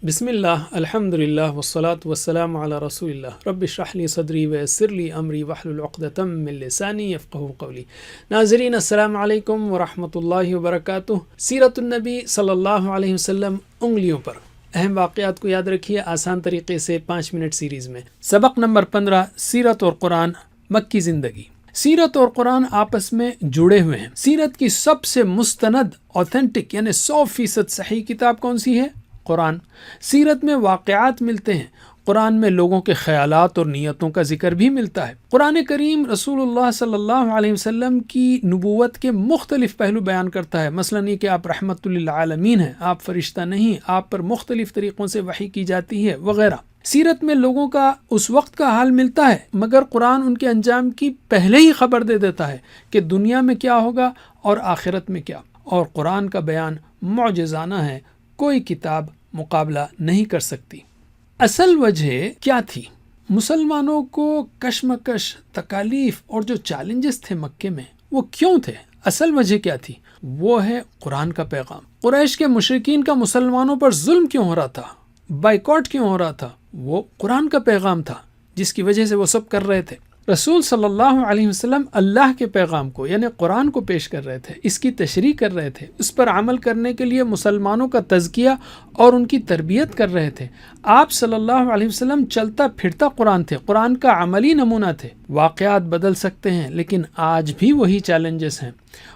بسم اللہ الحمد للہ والصلاة والسلام علی رسول اللہ رب اشرح لی صدری ویسر لی امری واحلل عقدۃ من لسانی یفقہوا قولی۔ ناظرین السلام علیکم ورحمۃ اللہ وبرکاتہ۔ سیرت النبی صلی اللہ علیہ وسلم انگلیوں پر، اہم واقعات کو یاد رکھیے آسان طریقے سے 5 منٹ سیریز میں۔ سبق نمبر 15، سیرت اور قرآن، مکی زندگی۔ سیرت اور قرآن آپس میں جڑے ہوئے ہیں۔ سیرت کی سب سے مستند اوتھینٹک یعنی 100% صحیح کتاب کون سی ہے؟ قرآن۔ سیرت میں واقعات ملتے ہیں، قرآن میں لوگوں کے خیالات اور نیتوں کا ذکر بھی ملتا ہے۔ قرآن کریم رسول اللہ صلی اللہ علیہ وسلم کی نبوت کے مختلف پہلو بیان کرتا ہے، مثلا یہ کہ آپ رحمت للعالمین ہیں، آپ فرشتہ نہیں، آپ پر مختلف طریقوں سے وحی کی جاتی ہے وغیرہ۔ سیرت میں لوگوں کا اس وقت کا حال ملتا ہے، مگر قرآن ان کے انجام کی پہلے ہی خبر دے دیتا ہے کہ دنیا میں کیا ہوگا اور آخرت میں کیا، اور قرآن کا بیان معجزانہ ہے، کوئی کتاب مقابلہ نہیں کر سکتی۔ اصل وجہ کیا تھی؟ مسلمانوں کو کشمکش، تکالیف اور جو چیلنجز تھے مکے میں وہ کیوں تھے؟ اصل وجہ کیا تھی؟ وہ ہے قرآن کا پیغام۔ قریش کے مشرکین کا مسلمانوں پر ظلم کیوں ہو رہا تھا، بائیکاٹ کیوں ہو رہا تھا؟ وہ قرآن کا پیغام تھا جس کی وجہ سے وہ سب کر رہے تھے۔ رسول صلی اللہ علیہ وسلم اللہ کے پیغام کو یعنی قرآن کو پیش کر رہے تھے، اس کی تشریح کر رہے تھے، اس پر عمل کرنے کے لیے مسلمانوں کا تزکیہ اور ان کی تربیت کر رہے تھے۔ آپ صلی اللہ علیہ وسلم چلتا پھرتا قرآن تھے، قرآن کا عملی نمونہ تھے۔ واقعات بدل سکتے ہیں لیکن آج بھی وہی چیلنجز ہیں۔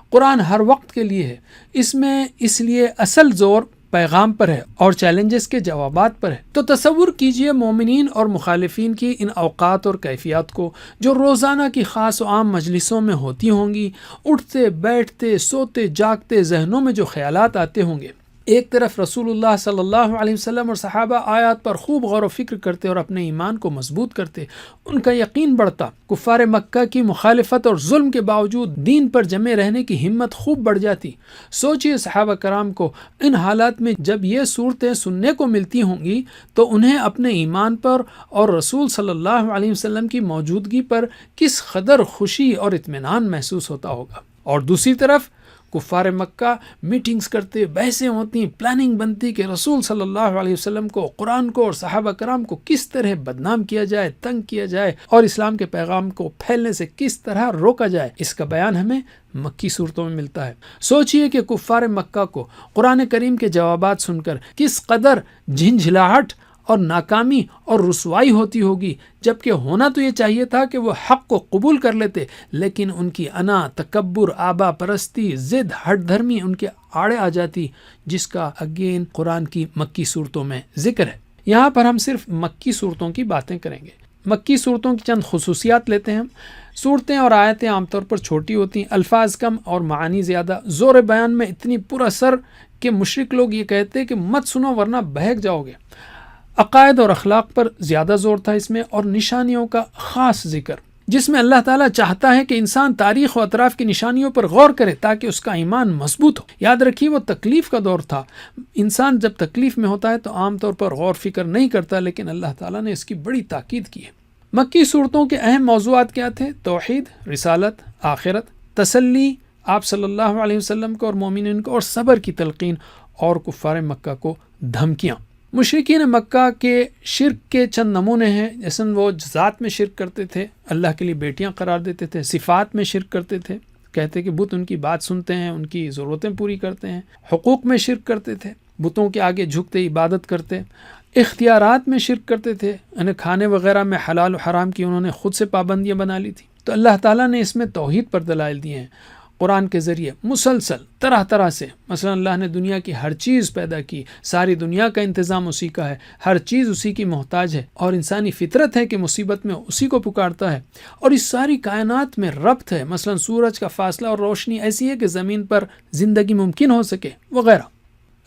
قرآن ہر وقت کے لیے ہے، اس لیے اصل زور پیغام پر ہے اور چیلنجز کے جوابات پر ہے۔ تو تصور کیجئے مومنین اور مخالفین کی ان اوقات اور کیفیات کو جو روزانہ کی خاص و عام مجلسوں میں ہوتی ہوں گی، اٹھتے بیٹھتے سوتے جاگتے ذہنوں میں جو خیالات آتے ہوں گے۔ ایک طرف رسول اللہ صلی اللہ علیہ وسلم اور صحابہ آیات پر خوب غور و فکر کرتے اور اپنے ایمان کو مضبوط کرتے، ان کا یقین بڑھتا، کفار مکہ کی مخالفت اور ظلم کے باوجود دین پر جمے رہنے کی ہمت خوب بڑھ جاتی۔ سوچئے صحابہ کرام کو ان حالات میں جب یہ صورتیں سننے کو ملتی ہوں گی تو انہیں اپنے ایمان پر اور رسول صلی اللہ علیہ وسلم کی موجودگی پر کس قدر خوشی اور اطمینان محسوس ہوتا ہوگا۔ اور دوسری طرف کفار مکہ میٹنگز کرتے، بحثیں ہوتی، پلاننگ بنتی کہ رسول صلی اللہ علیہ وسلم کو، قرآن کو اور صحابہ کرام کو کس طرح بدنام کیا جائے، تنگ کیا جائے اور اسلام کے پیغام کو پھیلنے سے کس طرح روکا جائے۔ اس کا بیان ہمیں مکی صورتوں میں ملتا ہے۔ سوچئے کہ کفار مکہ کو قرآن کریم کے جوابات سن کر کس قدر جھنجھلاہٹ اور ناکامی اور رسوائی ہوتی ہوگی، جبکہ ہونا تو یہ چاہیے تھا کہ وہ حق کو قبول کر لیتے، لیکن ان کی انا، تکبر، آبا پرستی، ضد، ہٹ دھرمی ان کے آڑے آ جاتی، جس کا اگین قرآن کی مکی صورتوں میں ذکر ہے۔ یہاں پر ہم صرف مکی صورتوں کی باتیں کریں گے۔ مکی صورتوں کی چند خصوصیات لیتے ہیں ہم۔ صورتیں اور آیتیں عام طور پر چھوٹی ہوتی ہیں، الفاظ کم اور معانی زیادہ، زور بیان میں اتنی پر اثر کہ مشرک لوگ یہ کہتے کہ مت سنو ورنہ بہک جاؤ گے۔ عقائد اور اخلاق پر زیادہ زور تھا اس میں، اور نشانیوں کا خاص ذکر، جس میں اللہ تعالیٰ چاہتا ہے کہ انسان تاریخ و اطراف کی نشانیوں پر غور کرے تاکہ اس کا ایمان مضبوط ہو۔ یاد رکھیے وہ تکلیف کا دور تھا، انسان جب تکلیف میں ہوتا ہے تو عام طور پر غور فکر نہیں کرتا، لیکن اللہ تعالیٰ نے اس کی بڑی تاکید کی ہے۔ مکی صورتوں کے اہم موضوعات کیا تھے؟ توحید، رسالت، آخرت، تسلی آپ صلی اللہ علیہ وسلم کو اور مومنین کو، اور صبر کی تلقین، اور کفار مکہ کو دھمکیاں۔ مشرکین مکہ کے شرک کے چند نمونے ہیں، جیسے وہ ذات میں شرک کرتے تھے، اللہ کے لیے بیٹیاں قرار دیتے تھے، صفات میں شرک کرتے تھے، کہتے کہ بت ان کی بات سنتے ہیں، ان کی ضرورتیں پوری کرتے ہیں، حقوق میں شرک کرتے تھے، بتوں کے آگے جھکتے عبادت کرتے، اختیارات میں شرک کرتے تھے، انہیں کھانے وغیرہ میں حلال و حرام کی انہوں نے خود سے پابندیاں بنا لی تھی۔ تو اللہ تعالیٰ نے اس میں توحید پر دلائل دیے ہیں قرآن کے ذریعے مسلسل طرح طرح سے۔ مثلا اللہ نے دنیا کی ہر چیز پیدا کی، ساری دنیا کا انتظام اسی کا ہے، ہر چیز اسی کی محتاج ہے، اور انسانی فطرت ہے کہ مصیبت میں اسی کو پکارتا ہے، اور اس ساری کائنات میں ربط ہے، مثلا سورج کا فاصلہ اور روشنی ایسی ہے کہ زمین پر زندگی ممکن ہو سکے وغیرہ۔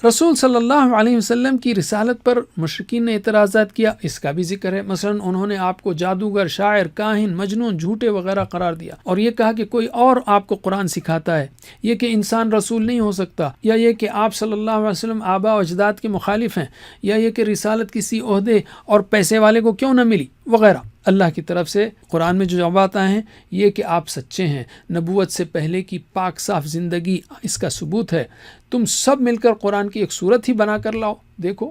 رسول صلی اللہ علیہ وسلم کی رسالت پر مشرکین نے اعتراضات کیا، اس کا بھی ذکر ہے۔ مثلا انہوں نے آپ کو جادوگر، شاعر، کاہن، مجنون، جھوٹے وغیرہ قرار دیا، اور یہ کہا کہ کوئی اور آپ کو قرآن سکھاتا ہے، یہ کہ انسان رسول نہیں ہو سکتا، یا یہ کہ آپ صلی اللہ علیہ وسلم آبا و اجداد کے مخالف ہیں، یا یہ کہ رسالت کسی عہدے اور پیسے والے کو کیوں نہ ملی وغیرہ۔ اللہ کی طرف سے قرآن میں جو جوابات آئے ہیں یہ کہ آپ سچے ہیں، نبوت سے پہلے کی پاک صاف زندگی اس کا ثبوت ہے، تم سب مل کر قرآن کی ایک صورت ہی بنا کر لاؤ دیکھو،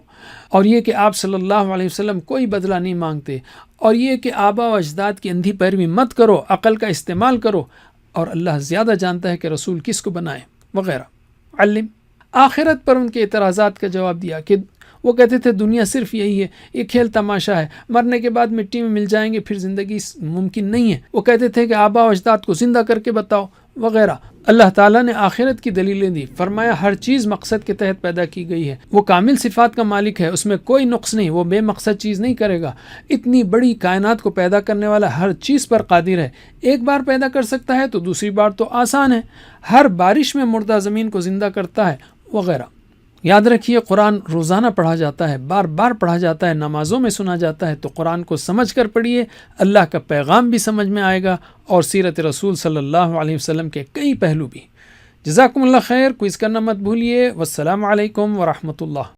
اور یہ کہ آپ صلی اللہ علیہ وسلم کوئی بدلہ نہیں مانگتے، اور یہ کہ آبا و اجداد کی اندھی پیروی مت کرو، عقل کا استعمال کرو، اور اللہ زیادہ جانتا ہے کہ رسول کس کو بنائے وغیرہ۔ علم آخرت پر ان کے اعتراضات کا جواب دیا کہ وہ کہتے تھے دنیا صرف یہی ہے، یہ کھیل تماشا ہے، مرنے کے بعد مٹی میں مل جائیں گے، پھر زندگی ممکن نہیں ہے۔ وہ کہتے تھے کہ آبا و اجداد کو زندہ کر کے بتاؤ وغیرہ۔ اللہ تعالیٰ نے آخرت کی دلیلیں دی، فرمایا ہر چیز مقصد کے تحت پیدا کی گئی ہے، وہ کامل صفات کا مالک ہے، اس میں کوئی نقص نہیں، وہ بے مقصد چیز نہیں کرے گا۔ اتنی بڑی کائنات کو پیدا کرنے والا ہر چیز پر قادر ہے، ایک بار پیدا کر سکتا ہے تو دوسری بار تو آسان ہے، ہر بارش میں مردہ زمین کو زندہ کرتا ہے وغیرہ۔ یاد رکھیے قرآن روزانہ پڑھا جاتا ہے، بار بار پڑھا جاتا ہے، نمازوں میں سنا جاتا ہے، تو قرآن کو سمجھ کر پڑھیے، اللہ کا پیغام بھی سمجھ میں آئے گا اور سیرت رسول صلی اللہ علیہ وسلم کے کئی پہلو بھی۔ جزاکم اللہ خیر، کوئز کرنا مت بھولیے۔ والسلام علیکم ورحمۃ اللہ۔